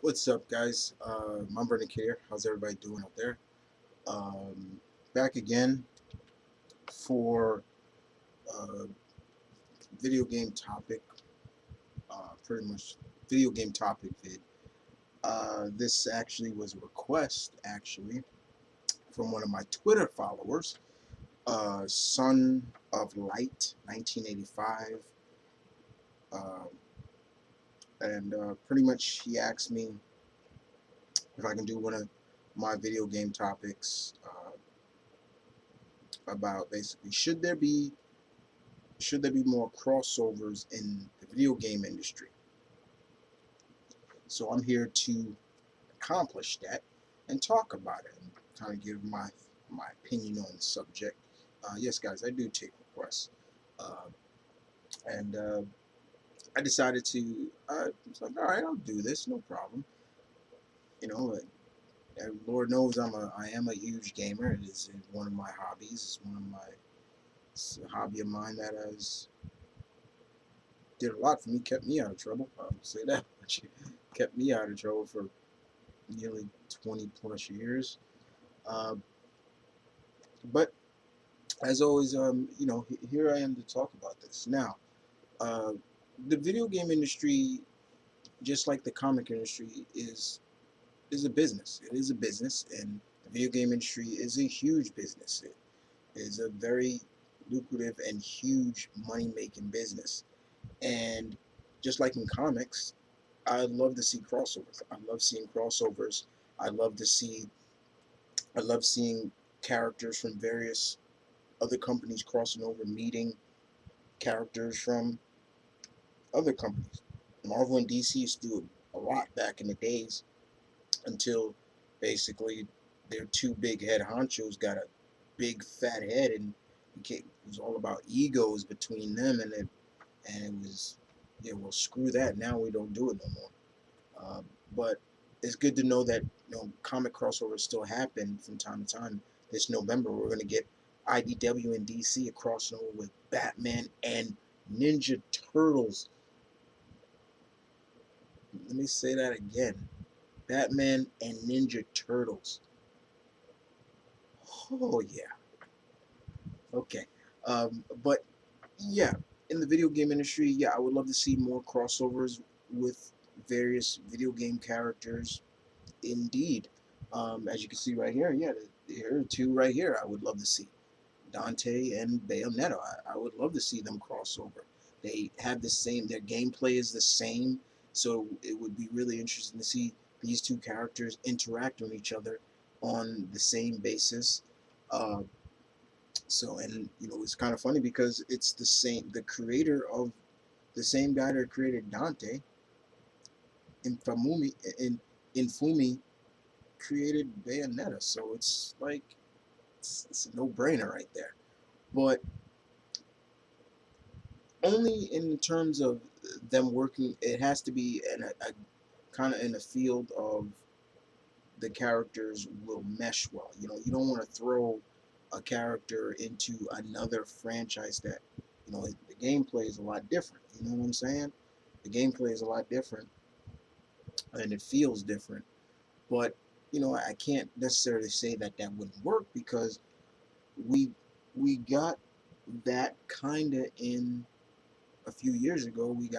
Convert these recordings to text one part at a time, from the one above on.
What's up, guys? M.V.K here. How's everybody doing out there? Um, Back again for a video game topic, pretty much video game topic vid. This actually was a request, actually, from one of my Twitter followers, Son of Light, 1985, uh, and pretty much he asked me if I can do one of my video game topics about basically should there be more crossovers in the video game industry? So I'm here to accomplish that and talk about it and kind of give my opinion on the subject. Yes, guys, I do take requests, uh, and I decided to. It's like, all right, I'll do this, no problem. You know, Lord knows I am a huge gamer. It is one of my hobbies. It's a hobby of mine that has did a lot for me, kept me out of trouble. I'll say that much. Kept me out of trouble for nearly 20 plus years. Uh, but as always, here I am to talk about this. Now, uh, the video game industry, just like the comic industry, is a business. It is a business, and the video game industry is a huge business. It is a very lucrative and huge money making business. And just like in comics, I love to see crossovers. I love seeing crossovers. I love to see I love seeing characters from various other companies crossing over, meeting characters from other companies. Marvel and DC used to do a lot back in the days until basically their two big head honchos got a big fat head, and it was all about egos between them, and it was, yeah, well, screw that. Now we don't do it no more. But it's good to know that comic crossovers still happen from time to time. This November, we're going to get IDW and DC a crossover with Batman and Ninja Turtles. Let me say that again: Batman and Ninja Turtles. Oh yeah. Okay. But yeah, in the video game industry, yeah, I would love to see more crossovers with various video game characters. Indeed. As you can see right here, yeah, there are two right here I would love to see. Dante and Bayonetta. I would love to see them cross over. They have the same, their gameplay is the same, so it would be really interesting to see these two characters interact with each other on the same basis. Uh, and it's kind of funny because it's the creator of the same guy that created Dante, Infamumi, in Infumi created Bayonetta, so it's like it's a no-brainer right there. But only in terms of them working, it has to be in a kind of in a field of the characters will mesh well. You don't want to throw a character into another franchise that, the gameplay is a lot different. You know what I'm saying? The gameplay is a lot different, and it feels different. But I can't necessarily say that that wouldn't work because we we got that kind of in a few years ago. We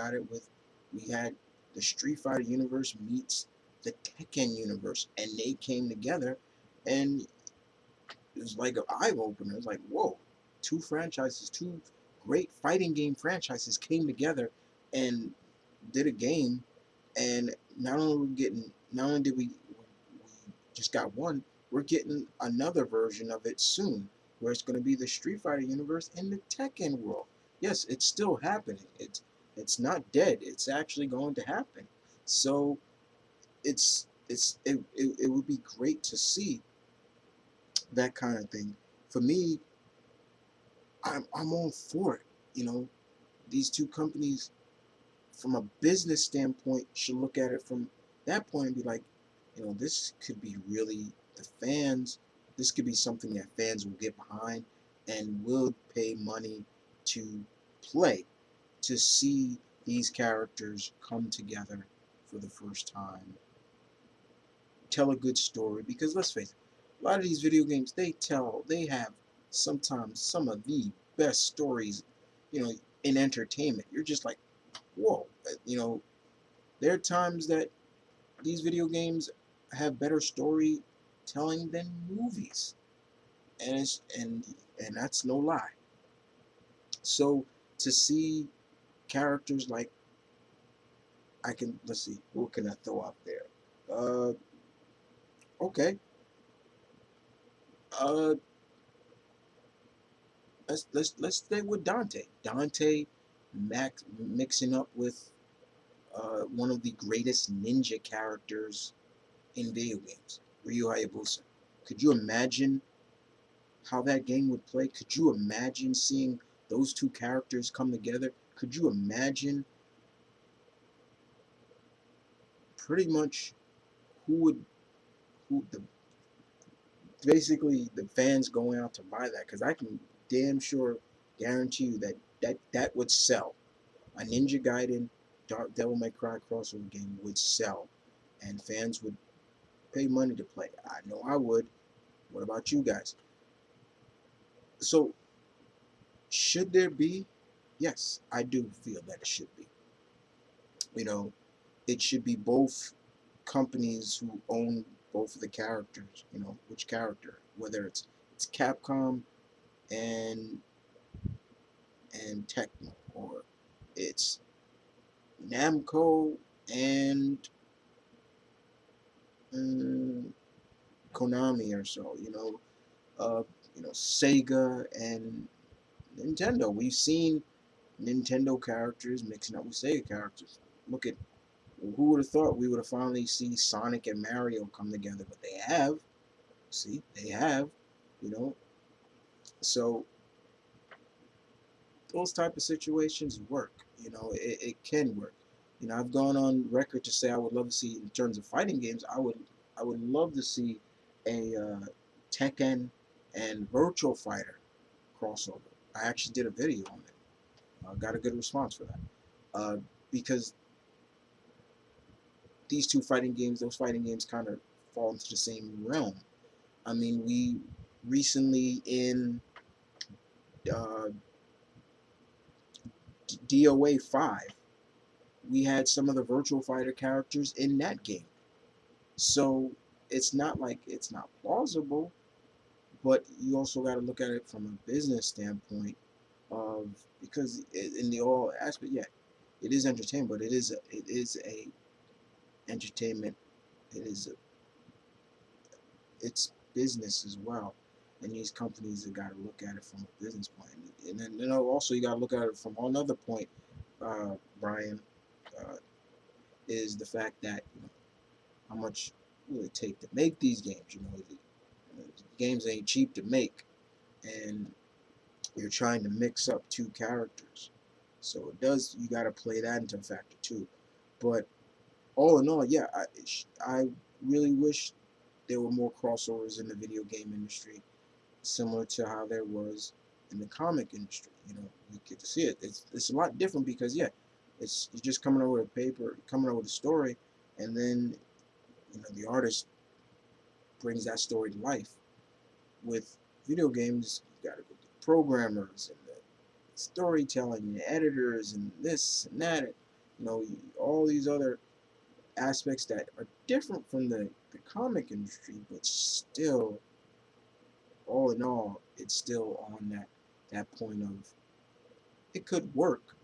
had the Street Fighter universe meets the Tekken universe, and they came together, and it was like an eye opener. It was like, whoa, two great fighting game franchises came together and did a game, and not only did we just got one, we're getting another version of it soon, where it's going to be the Street Fighter universe in the Tekken world. Yes, it's still happening. It's not dead. It's actually going to happen. So it would be great to see that kind of thing. For me, I'm all for it. You know, these two companies, from a business standpoint, should look at it from that point and be like, this could be really the fans. This could be something that fans will get behind and will pay money to play, to see these characters come together for the first time. tell a good story. Because let's face it, a lot of these video games, they have sometimes some of the best stories, you know, in entertainment. You're just like, whoa, you know, there are times that these video games have better storytelling than movies, and and that's no lie. So to see characters like, I can, let's see, what can I throw out there? Uh, okay, uh, let's stay with Dante. Dante, Max mixing up with one of the greatest ninja characters in video games, Ryu Hayabusa. Could you imagine how that game would play? Could you imagine seeing those two characters come together? Could you imagine pretty much who would who the basically the fans going out to buy that? Because I can damn sure guarantee you that that would sell. A Ninja Gaiden Devil May Cry crossover game would sell, and fans would pay money to play. I know I would. What about you guys? So should there be? Yes, I do feel that it should be. You know, it should be both companies who own both of the characters. You know, which character, whether it's Capcom and Tecmo, or it's Namco and um, Konami or so. You know, Sega and Nintendo. We've seen Nintendo characters mixing up with Sega characters. Look at, who would have thought we would have finally seen Sonic and Mario come together, but they have. See, they have. You know, so those type of situations work. You know, it can work. You know, I've gone on record to say I would love to see, in terms of fighting games, I would love to see a Tekken and Virtual Fighter crossover. I actually did a video on it. Got a good response for that. Uh, because these two fighting games, those fighting games kind of fall into the same realm. I mean, we recently in uh, DOA 5, we had some of the Virtual Fighter characters in that game. So it's not like it's not plausible, but you also got to look at it from a business standpoint of, because in the all aspect, yeah, it is entertainment, but it is a entertainment. It is a, it's business as well, and these companies have got to look at it from a business point, and then also you got to look at it from another point, Brian, uh, is the fact that how much will it take to make these games? Games ain't cheap to make, and you're trying to mix up two characters, so it does. You got to play that into a factor too. But all in all, yeah, I really wish there were more crossovers in the video game industry, similar to how there was in the comic industry. You get to see it. It's a lot different because yeah, it's you're just coming over with a paper, coming over with a story, and then the artist brings that story to life. With video games, you got to go to the programmers and the storytelling and the editors and this and that. All these other aspects that are different from the comic industry, but still, all in all, it's still on that point of it could work.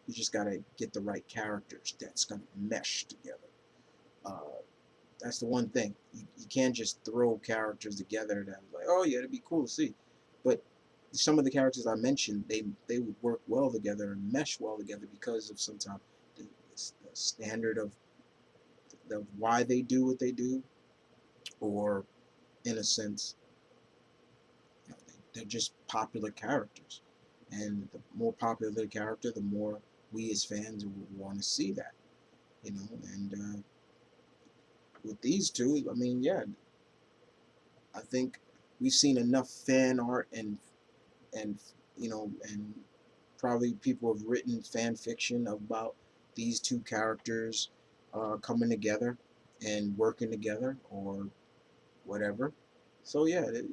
You just got to get the right characters that's going to mesh together. Uh, that's the one thing. You can't just throw characters together that like, oh yeah, it'd be cool to see. But some of the characters I mentioned, they would work well together and mesh well together because of sometimes the standard of why they do what they do, or in a sense, they're just popular characters. And the more popular the character, the more we as fans will want to see that. And with these two, I mean, yeah, I think we've seen enough fan art and and probably people have written fan fiction about these two characters coming together, and working together or whatever. So yeah, it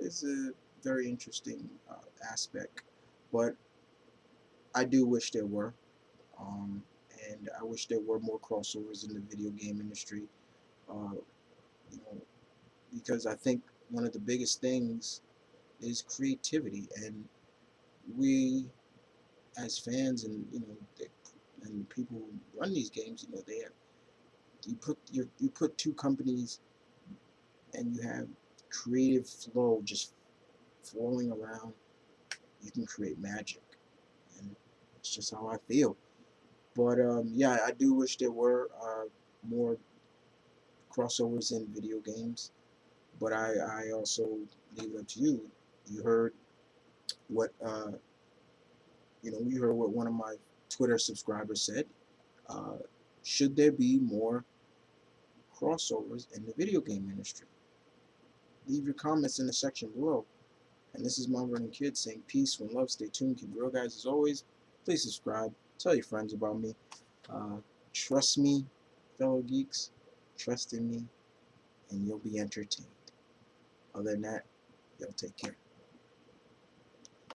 is a very interesting aspect, but I do wish there were, um, and I wish there were more crossovers in the video game industry. Uh, you know, because I think one of the biggest things is creativity, and we as fans and and people who run these games, they have you put two companies and you have creative flow just flowing around. You can create magic, and it's just how I feel. But yeah, I do wish there were more crossovers in video games. But I also leave it up to you. You heard what you heard what one of my Twitter subscribers said. Uh, should there be more crossovers in the video game industry? Leave your comments in the section below. And this is Mom Running Kid saying peace, one love, stay tuned, keep it real, guys. As always, please subscribe, tell your friends about me. Uh, Trust me, fellow geeks, trust in me, and you'll be entertained. Other than that, y'all take care.